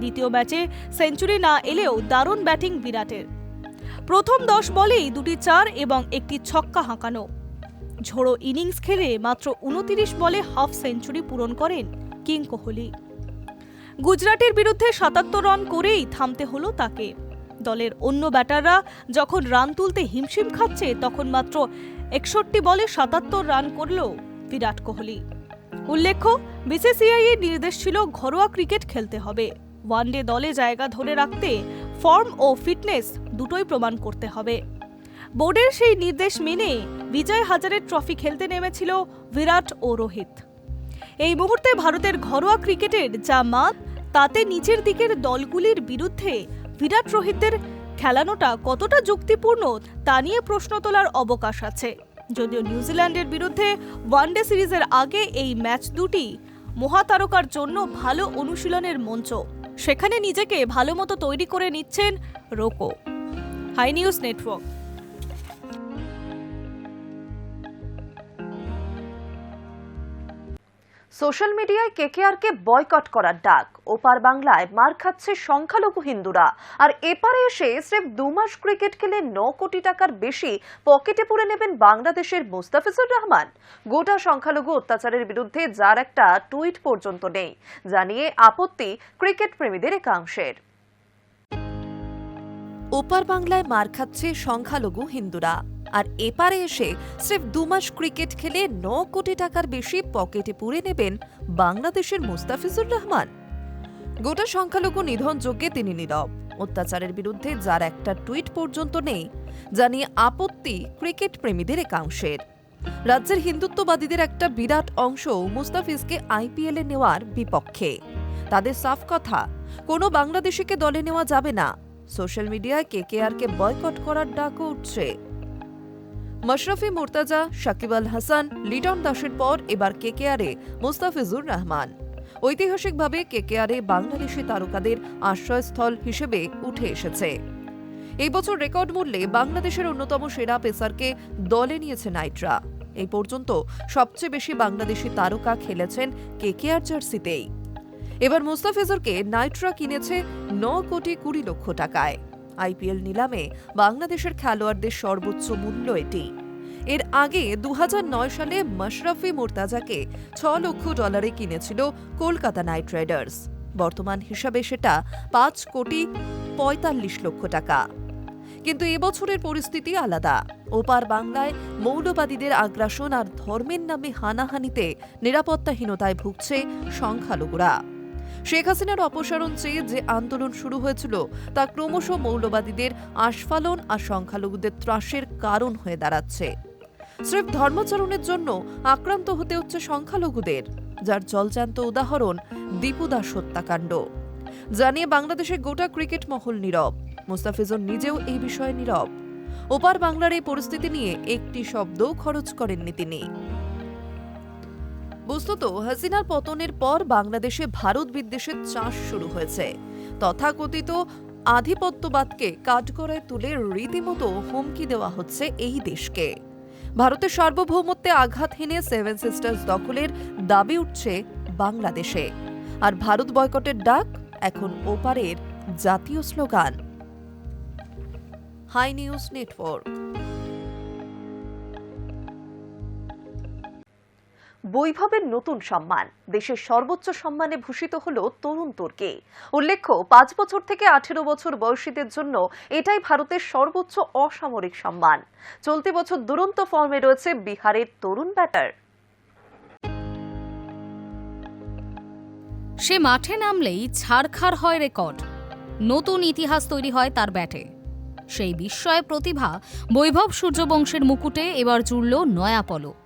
দ্বিতীয় ম্যাচে সেঞ্চুরি না এলেও দারুণ ব্যাটিং বিরাটের। প্রথম 10 বলেই 2টি 4 এবং একটি ছক্কা হাঁকানো। ঝোড়ো ইনিংস খেলে মাত্র 29 বলে হাফ সেঞ্চুরি পূরণ করেন কিং কোহলি। গুজরাটের বিরুদ্ধে 77 রান করেই থামতে হলো তাকে। দলের অন্য ব্যাটাররা যখন রান তুলতে হিমশিম খাচ্ছে, তখন মাত্র 61 বলে 77 রান করল বিরাট কোহলি। উল্লেখ্য, বিসিসিআই এর নির্দেশ ছিল ঘরোয়া ক্রিকেট খেলতে হবে। ওয়ানডে দলে জায়গা ধরে রাখতে ফর্ম ও ফিটনেস দুটোই প্রমাণ করতে হবে। বোর্ডের সেই নির্দেশ মেনে বিজয় হাজারে ট্রফি খেলতে নেমেছিল বিরাট ও রোহিত। এই মুহূর্তে ভারতের ঘরোয়া ক্রিকেটের যা মান, তাতে নিচের দিকের দলগুলির বিরুদ্ধে বিরাট রোহিতদের খেলানোটা কতটা যুক্তিপূর্ণ তা নিয়ে প্রশ্ন তোলার অবকাশ আছে। যদিও নিউজিল্যান্ডের বিরুদ্ধে ওয়ানডে সিরিজের আগে এই ম্যাচ দুটি মহাতারকার জন্য ভালো অনুশীলনের মঞ্চ, সেখানে নিজেকে ভালোমতো তৈরি করে নিচ্ছেন রোকো। Hi news network. সোশ্যাল মিডিয়ায় কেকেআরকে বয়কট করার ডাক। ওপার বাংলায় মার খাচ্ছে সংখ্যালঘু হিন্দুরা, আর এপারে এসে স্রেফ 2 মাস ক্রিকেট খেলে 9 কোটি টাকার বেশি পকেটে পুরে নেবেন বাংলাদেশের মুস্তাফিজুর রহমান। গোটা সংখ্যালঘু অত্যাচারের বিরুদ্ধে যার একটা টুইট পর্যন্ত নেই, জানিয়ে আপত্তি ক্রিকেট প্রেমীদের একাংশের। ওপার বাংলায় মার খাচ্ছে সংখ্যালঘু হিন্দুরা, আর এপারে এসে স্রেফ 2 মাস ক্রিকেট খেলে 9 কোটি টাকার বেশি পকেটে পুরে নেবেন বাংলাদেশের মুস্তাফিজুর রহমান। গোটা সংখ্যালঘু নিধন যজ্ঞে তিনি নীরব, অত্যাচারের বিরুদ্ধে যার একটা টুইট পর্যন্ত নেই, জানিয়ে আপত্তি ক্রিকেট প্রেমীদের একাংশের। রাজ্যের হিন্দুত্ববাদীদের একটা বিরাট অংশ মুস্তাফিজকে আইপিএলে নেওয়ার বিপক্ষে। তাদের সাফ কথা, কোনো বাংলাদেশিকে দলে নেওয়া যাবে না। সোশ্যাল মিডিয়ায় কেকেআরকে বয়কট করার ডাকও উঠছে। মাশরাফি মুর্তাজা, সাকিব আল হাসান, লিটন দাসের পর এবার কেকেআরে মুস্তাফিজুর রহমান। ঐতিহাসিকভাবে কেকেআরে বাংলাদেশি তারকাদের আশ্রয়স্থল হিসেবে উঠে এসেছে। এই বছর রেকর্ড মূল্যে বাংলাদেশের অন্যতম সেরা পেসারকে দলে নিয়েছে নাইটরা। এই পর্যন্ত সবচেয়ে বেশি বাংলাদেশি তারকা খেলেছেন কেকেআর জার্সিতেই। এবার মুস্তাফিজুরকে নাইটরা কিনেছে 9 কোটি 20 লক্ষ টাকায়। আইপিএল নিলামে বাংলাদেশের খেলোয়াড়দের সর্বোচ্চ মূল্য এটি। এর আগে 2009 সালে মাশরাফি মুর্তাজাকে 6 লক্ষ ডলারে কিনেছিল কলকাতা নাইট রাইডার্স। বর্তমান হিসাবে সেটা 5 কোটি 45 লক্ষ টাকা। কিন্তু এবছরের পরিস্থিতি আলাদা। ওপার বাংলায় মৌলবাদীদের আগ্রাসন আর ধর্মের নামে হানাহানিতে নিরাপত্তাহীনতায় ভুগছে সংখ্যালঘুরা। শেখ হাসিনার অপসারণ চেয়ে যে আন্দোলন শুরু হয়েছিল, তা ক্রমশ মৌলবাদীদের আস্ফালন আর সংখ্যালঘুদের ত্রাসের কারণ হয়ে দাঁড়াচ্ছে। স্রেফ ধর্মাচরণের জন্য আক্রান্ত হতে হচ্ছে সংখ্যালঘুদের, যার জলজান্ত উদাহরণ দীপু দাস হত্যাকাণ্ড, জানিয়ে বাংলাদেশের গোটা ক্রিকেট মহল নীরব। মুস্তাফিজুর নিজেও এই বিষয়ে নীরব। ওপার বাংলার এই পরিস্থিতি নিয়ে একটি শব্দও খরচ করেননি তিনি। বস্তুত হাসিনার পতনের পর বাংলাদেশে ভারত বিদ্বেষের চাষ শুরু হয়েছে। তথাকথিত আধিপত্যবাদকে কাঠগড়ায় তুলে রীতিমতো হুমকি দেওয়া হচ্ছে এই দেশকে। ভারতের সার্বভৌমত্বে আঘাত হেনে 7 সিস্টার্স দখলের দাবি উঠছে বাংলাদেশে। আর ভারত বয়কটের ডাক এখন ওপারের জাতীয় স্লোগান। Hi news network. বৈভবের নতুন সম্মান, দেশের সর্বোচ্চ সম্মানে ভূষিত হল তরুণ তুর্কি। উল্লেখ্য, 5 বছর থেকে 18 বছর বয়সীদের জন্য এটাই ভারতের সর্বোচ্চ অসামরিক সম্মান। চলতি বছর দুরন্ত ফর্মে রয়েছে বিহারের তরুণ ব্যাটার। সে মাঠে নামলেই ছাড়খাড় হয় রেকর্ড, নতুন ইতিহাস তৈরি হয় তার ব্যাটে। সেই বিস্ময় প্রতিভা বৈভব সূর্যবংশের মুকুটে এবার জুড়ল নয়া পলক।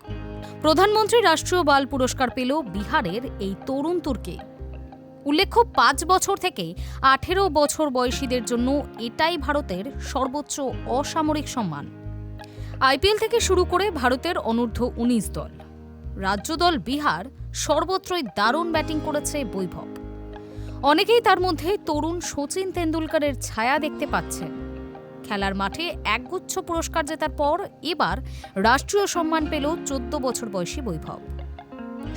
প্রধানমন্ত্রী রাষ্ট্রীয় বাল পুরস্কার পেল বিহারের এই তরুণ তুর্কি। উল্লেখ্য, 5 বছর থেকে 18 বছর বয়সীদের জন্য এটাই ভারতের সর্বোচ্চ অসামরিক সম্মান। আইপিএল থেকে শুরু করে ভারতের অনূর্ধ্ব 19 দল, রাজ্য দল বিহার, সর্বত্রই দারুণ ব্যাটিং করেছে বৈভব। অনেকেই তার মধ্যে তরুণ শচীন তেন্ডুলকরের ছায়া দেখতে পাচ্ছেন। খেলার মাঠে একগুচ্ছ পুরস্কার জেতার পর এবার রাষ্ট্রীয় সম্মান পেল 14 বছর বয়সী বৈভব।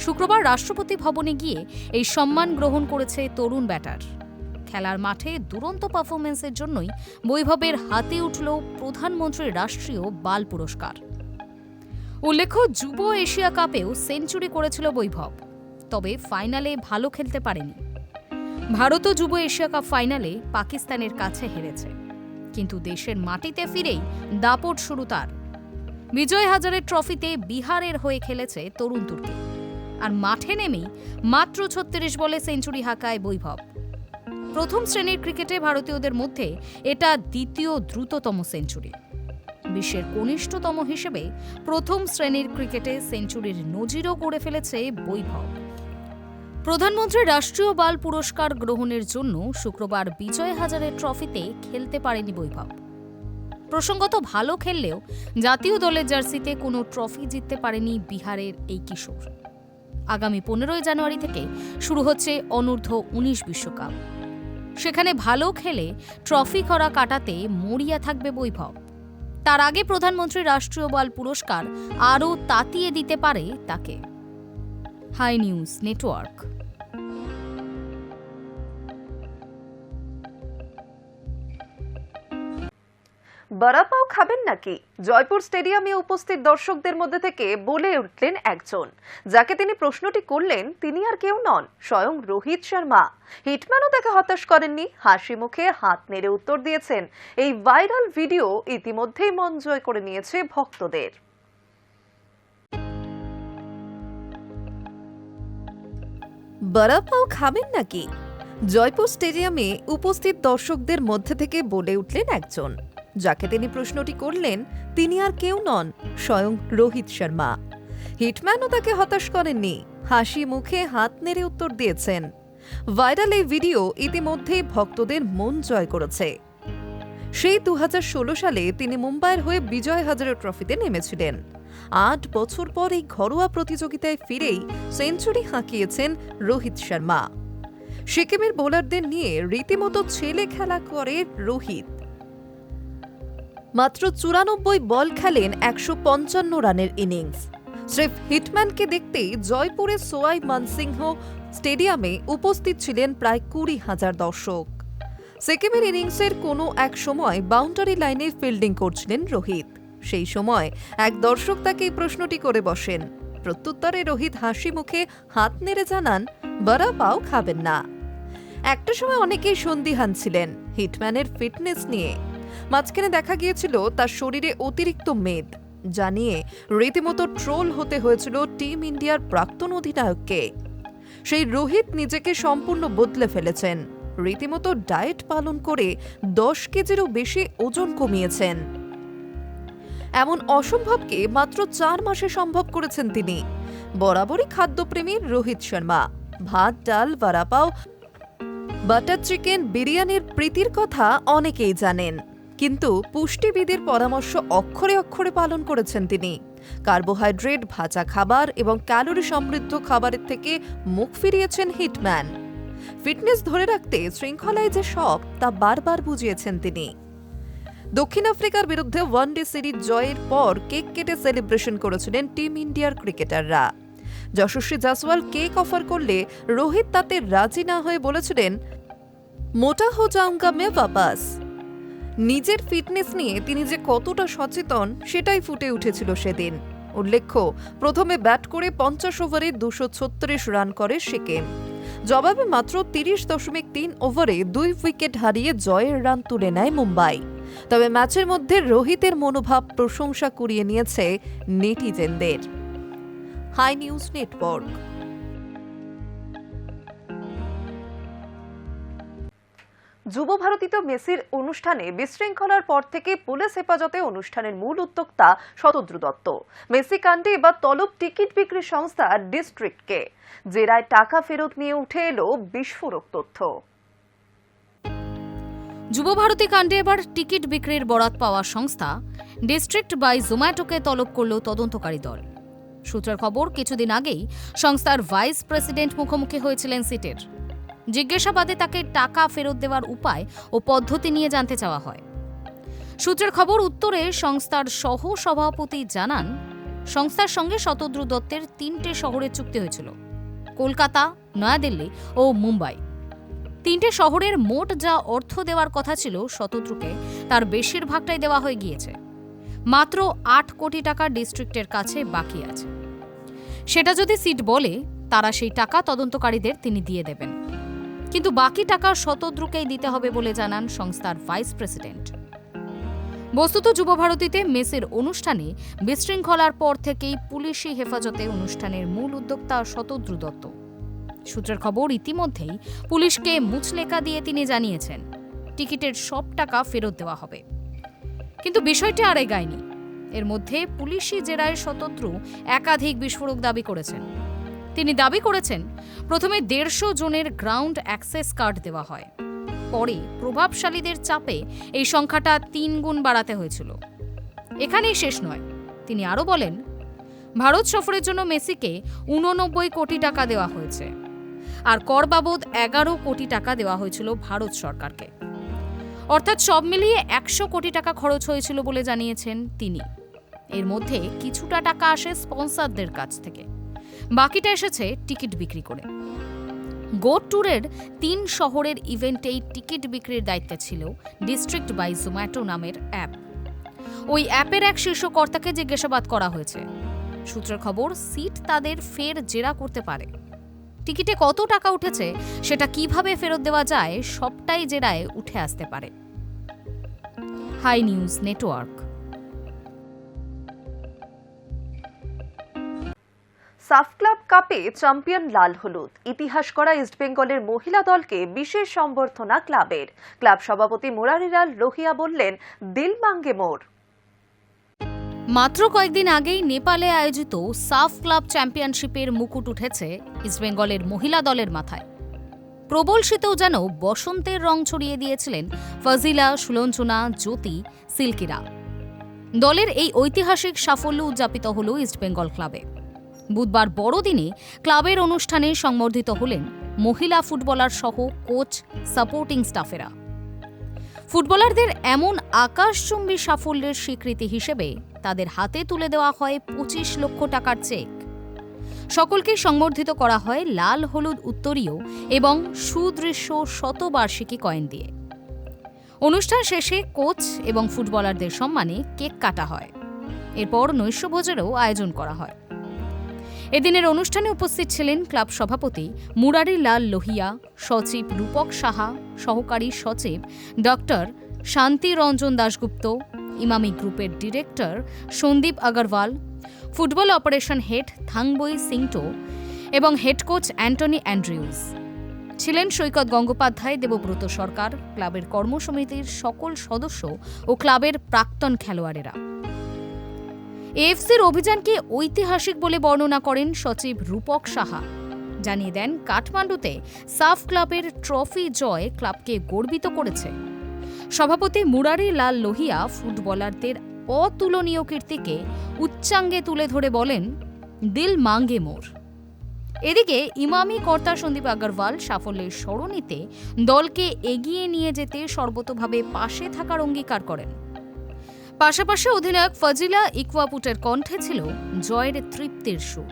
শুক্রবার রাষ্ট্রপতি ভবনে গিয়ে এই সম্মান গ্রহণ করেছে তরুণ ব্যাটার। খেলার মাঠে দুরন্ত পারফরমেন্সের জন্যই বৈভবের হাতে উঠল প্রধানমন্ত্রীর রাষ্ট্রীয় বাল পুরস্কার। উল্লেখ্য, যুব এশিয়া কাপেও সেঞ্চুরি করেছিল বৈভব, তবে ফাইনালে ভালো খেলতে পারেনি। ভারতও যুব এশিয়া কাপ ফাইনালে পাকিস্তানের কাছে হেরেছে, কিন্তু দেশের মাটিতে ফিরেই দাপট শুরু তার। বিজয় হাজারে ট্রফিতে বিহারের হয়ে খেলেছে তরুণ তুর্কি, আর মাঠে নেমেই মাত্র ৩৬ বলে সেঞ্চুরি হাঁকায় বৈভব। প্রথম শ্রেণীর ক্রিকেটে ভারতীয়দের মধ্যে এটা দ্বিতীয় দ্রুততম সেঞ্চুরি। বিশ্বের কনিষ্ঠতম হিসেবে প্রথম শ্রেণীর ক্রিকেটে সেঞ্চুরির নজিরও করে ফেলেছে বৈভব। প্রধানমন্ত্রীর রাষ্ট্রীয় বাল পুরস্কার গ্রহণের জন্য শুক্রবার বিজয় হাজারে ট্রফিতে খেলতে পারেনি বৈভব। প্রসঙ্গত, ভালো খেললেও জাতীয় দলের জার্সিতে কোনো ট্রফি জিততে পারেনি বিহারের এই কিশোর। আগামী 15 জানুয়ারি থেকে শুরু হচ্ছে অনূর্ধ্ব-19 বিশ্বকাপ। সেখানে ভালো খেলে ট্রফি খরা কাটাতে মরিয়া থাকবে বৈভব। তার আগে প্রধানমন্ত্রীর রাষ্ট্রীয় বাল পুরস্কার আরও তাতিয়ে দিতে পারে তাকে। Hi news Network. Vada pav খাবেন নাকি? জয়পুর স্টেডিয়ামে উপস্থিত দর্শকদের মধ্যে থেকে বলে উঠলেন একজন। যাকে তিনি প্রশ্নটি করলেন, তিনি আর কেউ নন, স্বয়ং রোহিত শর্মা। হিটম্যানও তাকে হতাশ করেননি, হাসি মুখে হাত নেড়ে উত্তর দিয়েছেন। এই ভাইরাল ভিডিও ইতিমধ্যেই মন জয় করে নিয়েছে ভক্তদের। বড়া পাও খাবেন নাকি? জয়পুর স্টেডিয়ামে উপস্থিত দর্শকদের মধ্যে থেকে বলে উঠলেন একজন। যাকে তিনি প্রশ্নটি করলেন, তিনি আর কেউ নন, স্বয়ং রোহিত শর্মা। হিটম্যানও তাকে হতাশ করেননি, হাসি মুখে হাত নেড়ে উত্তর দিয়েছেন। ভাইরাল এই ভিডিও ইতিমধ্যেই ভক্তদের মন জয় করেছে। সেই 2016 সালে তিনি মুম্বাইয়ের হয়ে বিজয় হাজারে ট্রফিতে নেমেছিলেন। 8 বছর পর এই ঘরোয়া প্রতিযোগিতায় ফিরেই সেঞ্চুরি হাঁকিয়েছেন রোহিত শর্মা। সিকিমের বোলারদের নিয়ে রীতিমতো ছেলে খেলা করে রোহিত। মাত্র 94 বল খেলেন 155 রানের ইনিংস। স্রেফ হিটম্যানকে দেখতেই জয়পুরের সোয়াই মানসিংহ স্টেডিয়ামে উপস্থিত ছিলেন প্রায় 20,000 দর্শক। সিকিমের ইনিংসের কোনো এক সময় বাউন্ডারি লাইনে ফিল্ডিং করছিলেন রোহিত। সেই সময় এক দর্শক তাকে এই প্রশ্নটি করে বসেন। প্রত্যুত্তরে রোহিত হাসি মুখে হাত নেড়ে জানান, বড়া পাও খাবেন না। একটা সময় অনেকেই সন্দিহান ছিলেন হিটম্যানের ফিটনেস নিয়ে। মাঝখানে দেখা গিয়েছিল তার শরীরে অতিরিক্ত মেদ, যা নিয়ে রীতিমতো ট্রোল হতে হয়েছিল টিম ইন্ডিয়ার প্রাক্তন অধিনায়ককে। সেই রোহিত নিজেকে সম্পূর্ণ বদলে ফেলেছেন, রীতিমতো ডায়েট পালন করে 10 কেজিরও বেশি ওজন কমিয়েছেন। এমন অসম্ভবকে মাত্র 4 মাসে সম্ভব করেছেন তিনি। বরাবরই খাদ্যপ্রেমী রোহিত শর্মা ভাত, ডাল, বড়া পাও, বাটার চিকেন, বিরিয়ানির প্রীতির কথা অনেকেই জানেন, কিন্তু পুষ্টিবিদের পরামর্শ অক্ষরে অক্ষরে পালন করেছেন তিনি। কার্বোহাইড্রেট, ভাজা খাবার এবং ক্যালোরি সমৃদ্ধ খাবারের থেকে মুখ ফিরিয়েছেন হিটম্যান। ফিটনেস ধরে রাখতে শৃঙ্খলায় যে সব, তা বারবার বুঝিয়েছেন তিনি। দক্ষিণ আফ্রিকার বিরুদ্ধে ওয়ানডে সিরিজ জয়ের পর কেক কেটে সেলিব্রেশন করেছিলেন টিম ইন্ডিয়ার ক্রিকেটাররা। যশস্বী জাসওয়াল কেক অফার করলে রোহিত তাতে রাজি না হয়ে বলেছিলেন, মোটা হো যাউঙ্গা মে ওয়াপাস। নিজের ফিটনেস নিয়ে তিনি যে কতটা সচেতন সেটাই ফুটে উঠেছিল সেদিন। উল্লেখ্য, প্রথমে ব্যাট করে 50 ওভারে 236 রান করে সিকিম। জবাবে মাত্র 30.3 ওভারে 2 উইকেট হারিয়ে জয়ের রান তুলে নেয় মুম্বাই। তবে ম্যাচের মধ্যে রোহিতের মনোভাব প্রশংসা কুড়িয়ে নিয়েছে নেটিজেনদের। Hi news Network. যুব ভারতীতে মেসির অনুষ্ঠানে বিশৃঙ্খলার পর থেকে পুলিশ হেফাজতে অনুষ্ঠানের মূল উদ্যোক্তা শতদ্রু দত্ত। মেসি কাণ্ডে এবার তলব টিকিট বিক্রি সংস্থা ডিস্ট্রিক্টকে। জেরায় টাকা ফেরত নিয়ে উঠে এলো বিস্ফোরক তথ্য। যুব ভারতী কাণ্ডে এবার টিকিট বিক্রির বরাত পাওয়া সংস্থা ডিস্ট্রিক্ট বাই জোম্যাটোকে তলব করল তদন্তকারী দল। সূত্রের খবর, কিছুদিন আগেই সংস্থার ভাইস প্রেসিডেন্ট মুখোমুখি হয়েছিলেন সিটের। জিজ্ঞাসাবাদে তাকে টাকা ফেরত দেওয়ার উপায় ও পদ্ধতি নিয়ে জানতে চাওয়া হয়। সূত্রের খবর, উত্তরে সংস্থার সহ সভাপতি জানান, সংস্থার সঙ্গে শতদ্রু দত্তের 3টে শহরের চুক্তি হয়েছিল, কলকাতা, নয়াদিল্লি ও মুম্বাই। তিনটে শহরের মোট যা অর্থ দেওয়ার কথা ছিল শতদ্রুকে, তার বেশিরভাগটাই দেওয়া হয়ে গিয়েছে। মাত্র 8 কোটি টাকা ডিস্ট্রিক্টের কাছে বাকি আছে। সেটা যদি সিট বলে, তারা সেই টাকা তদন্তকারীদের তিনি দিয়ে দেবেন, কিন্তু বাকি টাকা শতদ্রুকেই দিতে হবে বলে জানান সংস্থার ভাইস প্রেসিডেন্ট। বস্তুত যুবভারতীতে মেসের অনুষ্ঠানে বিশৃঙ্খলার পর থেকেই পুলিশি হেফাজতে অনুষ্ঠানের মূল উদ্যোক্তা শতদ্রু দত্ত। সূত্রের খবর, ইতিমধ্যেই পুলিশকে মুচলেখা দিয়ে তিনি জানিয়েছেন টিকিটের সব টাকা ফেরত দেওয়া হবে। কিন্তু বিষয়টি আর এগায়নি। এর মধ্যে পুলিশি জেরায় শতদ্রু একাধিক বিস্ফোরক দাবি করেছেন। তিনি দাবি করেছেন প্রথমে 150 জনের গ্রাউন্ড অ্যাক্সেস কার্ড দেওয়া হয়, পরে প্রভাবশালীদের চাপে এই সংখ্যাটা 3 গুণ বাড়াতে হয়েছিল। এখানেই শেষ নয়, তিনি আরও বলেন ভারত সফরের জন্য মেসিকে 89 কোটি টাকা দেওয়া হয়েছে, আর কর বাবদ 11 কোটি টাকা দেওয়া হয়েছিল ভারত সরকারকে। অর্থাৎ সব মিলিয়ে 100 কোটি টাকা খরচ হয়েছিল বলে জানিয়েছেন তিনি। এর মধ্যে কিছুটা টাকা আসে স্পন্সরদের কাছ থেকে, বাকিটা এসেছে টিকিট বিক্রি করে। গো ট্যুরের 3 শহরের ইভেন্টেই টিকিট বিক্রির দায়িত্বে ছিল ডিস্ট্রিক্ট বাই জোম্যাটো নামের অ্যাপ। ওই অ্যাপের এক শীর্ষ কর্তাকে জিজ্ঞাসাবাদ করা হয়েছে। সূত্রের খবর, সিট তাদের ফের জেরা করতে পারে। টিকিটে কত টাকা উঠেছে, সেটা কিভাবে ফেরত দেওয়া যায়, সবটাই জেরায় উঠে আসতে পারে। Hi news Network. SAFF club কাপে চ্যাম্পিয়ন লাল হলুদ। ইতিহাস করা ইস্টবেঙ্গলের মহিলা দলকে বিশেষ সম্বর্ধনা ক্লাবের। ক্লাব সভাপতি মুরারিলাল লোহিয়া বললেন, দিল মাঙ্গে মোর। মাত্র কয়েকদিন আগেই নেপালে আয়োজিত সাফ ক্লাব চ্যাম্পিয়নশিপের মুকুট উঠেছে ইস্টবেঙ্গলের মহিলা দলের মাথায়। প্রবল শীতেও যেন বসন্তের রং ছড়িয়ে দিয়েছিলেন ফজিলা, সুলঞ্চনা, জ্যোতি, সিল্কিরা। দলের এই ঐতিহাসিক সাফল্য উদযাপিত হল ইস্টবেঙ্গল ক্লাবে। বুধবার বড়দিনে ক্লাবের অনুষ্ঠানে সংবর্ধিত হলেন মহিলা ফুটবলার সহ কোচ, সাপোর্টিং স্টাফেরা। ফুটবলারদের এমন আকাশচুম্বী সাফল্যের স্বীকৃতি হিসেবে তাদের হাতে তুলে দেওয়া হয় 25 লক্ষ টাকার চেক। সকলকে সংবর্ধিত করা হয় লাল হলুদ উত্তরীয় এবং সুদৃশ্য শতবার্ষিকী কয়েন দিয়ে। অনুষ্ঠান শেষে কোচ এবং ফুটবলারদের সম্মানে কেক কাটা হয়। এরপর নৈশভোজেরও আয়োজন করা হয়। এদিনের অনুষ্ঠানে উপস্থিত ছিলেন ক্লাব সভাপতি মুরারিলাল লোহিয়া, সচিব রূপক সাহা, সহকারী সচিব ডক্টর শান্তি রঞ্জন দাশগুপ্ত, ইমামি গ্রুপের director Sandip Agarwal, football operation head Thangboi Singto এবং হেড কোচ অ্যান্টনি অ্যান্ড্রিউজ। ছিলেন সৈকত গঙ্গোপাধ্যায়, দেবব্রত সরকার, ক্লাবের কর্মসমিতির সকল সদস্য ও ক্লাবের প্রাক্তন খেলোয়াড়েরা। এএফসির অভিযানকে ঐতিহাসিক বলে বর্ণনা করেন সচিব রূপক সাহা। জানিয়ে দেন, কাঠমান্ডুতে সাফ ক্লাবের ট্রফি জয় ক্লাবকে গর্বিত করেছে। সভাপতি মুরারিলাল লোহিয়া ফুটবলারদের অতুলনীয় কীর্তিকে উচ্চাঙ্গে তুলে ধরে বলেন, দিল মাঙ্গে মোর। এদিকে ইমামি কর্তা সন্দীপ আগরওয়াল সাফল্যের স্মরণীতে দলকে এগিয়ে নিয়ে যেতে সর্বতোভাবে পাশে থাকার অঙ্গীকার করেন। পাশাপাশি অধিনায়ক ফজিলা ইকুয়াপুটের কণ্ঠে ছিল জয়ের তৃপ্তির সুর।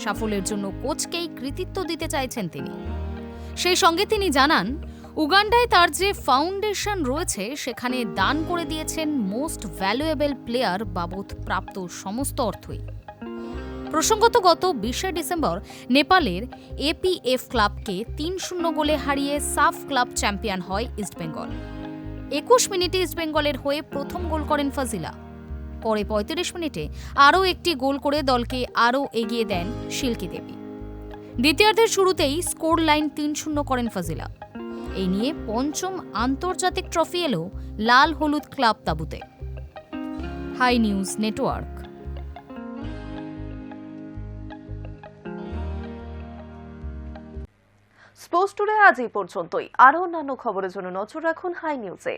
সাফল্যের জন্য কোচকেই কৃতিত্ব দিতে চাইছেন তিনি। সেই সঙ্গে তিনি জানান, উগান্ডায় তার যে ফাউন্ডেশন রয়েছে সেখানে দান করে দিয়েছেন মোস্ট ভ্যালুয়েবল প্লেয়ার বাবদ প্রাপ্ত সমস্ত অর্থই। প্রসঙ্গত, গত 20 ডিসেম্বর নেপালের এপিএফ ক্লাবকে 3-0 গোলে হারিয়ে সাফ ক্লাব চ্যাম্পিয়ন হয় ইস্টবেঙ্গল। 21 মিনিটে ইস্টবেঙ্গলের হয়ে প্রথম গোল করেন ফজিলা। পরে 35 মিনিটে আরও একটি গোল করে দলকে আরও এগিয়ে দেন শিল্কি দেবী। দ্বিতীয়ার্ধের শুরুতেই স্কোর লাইন 3-0 করেন ফজিলা। এই নিয়ে পঞ্চম আন্তর্জাতিক ট্রফি এলো লাল হলুদ ক্লাব তাঁবুতে। Hi news network. Sports today আজ এই পর্যন্তই। আরও অন্যান্য খবরের জন্য নজর রাখুন হাই নিউজে।